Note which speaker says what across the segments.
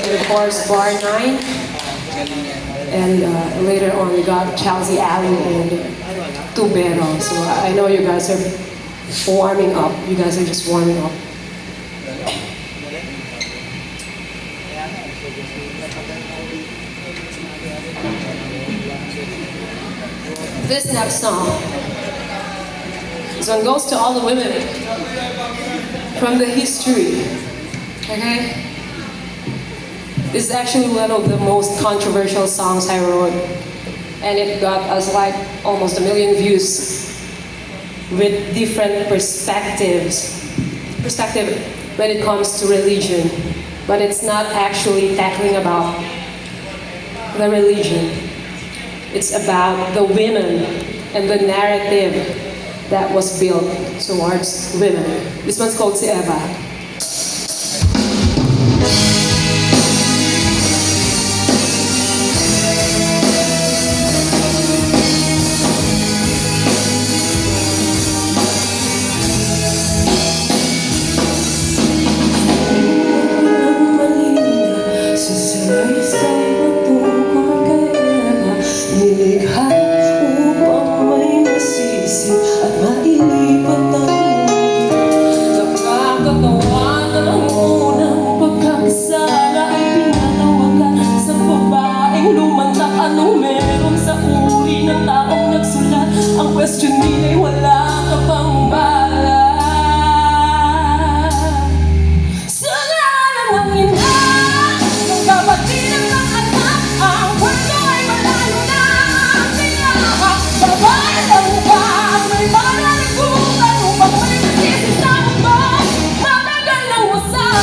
Speaker 1: and of course Bar 9. And later on we got Chelsea Allen and Tubero. So I know you guys are warming up. You guys are just warming up. This next song, this one goes to all the women from the history, okay? This is actually one of the most controversial songs I wrote, and it got us like almost 1 million views with different perspective when it comes to religion, but it's not actually tackling about the religion. It's about the women and the narrative that was built towards women. This one's called Si Eva. Ang question nila'y wala ka pang balat. Sa ngalan ng ina, ng kapatid at ng anak, ang kwento ay malayo na. Kaya babalang ka at may maranagutan upang may nasisi sa mundo, matagal ng wasak.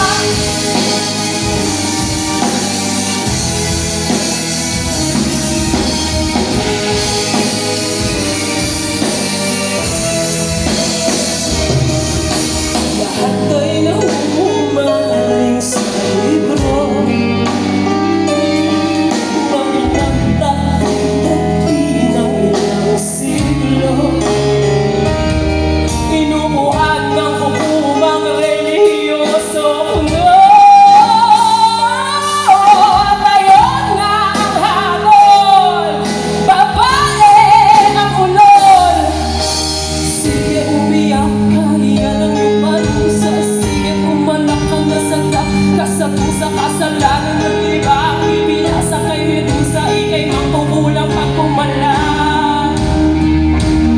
Speaker 1: Kasalanan ng iba ang ibinasa kay Medusa, ika'y mangkukulang pag pumalang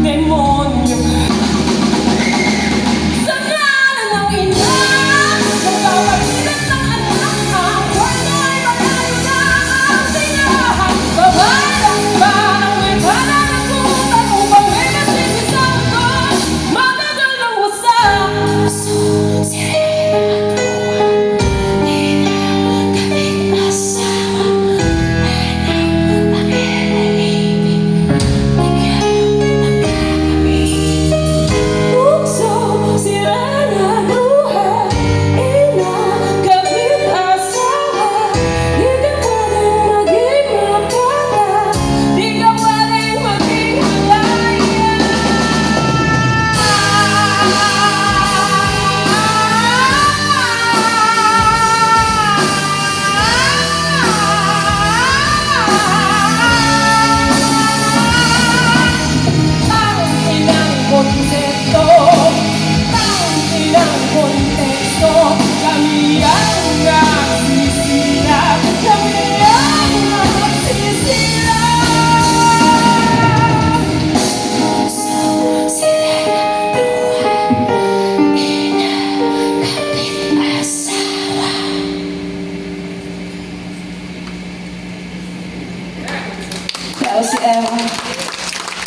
Speaker 1: demonyo. Sa ngalan ng ina, ng kapatid at ng anak, ang kwento ay malayo na ang tinahan. Babalang ba ang may pananagutan upang may nasisi sa mundo, matagal ng wasak.
Speaker 2: Chelsea Eva.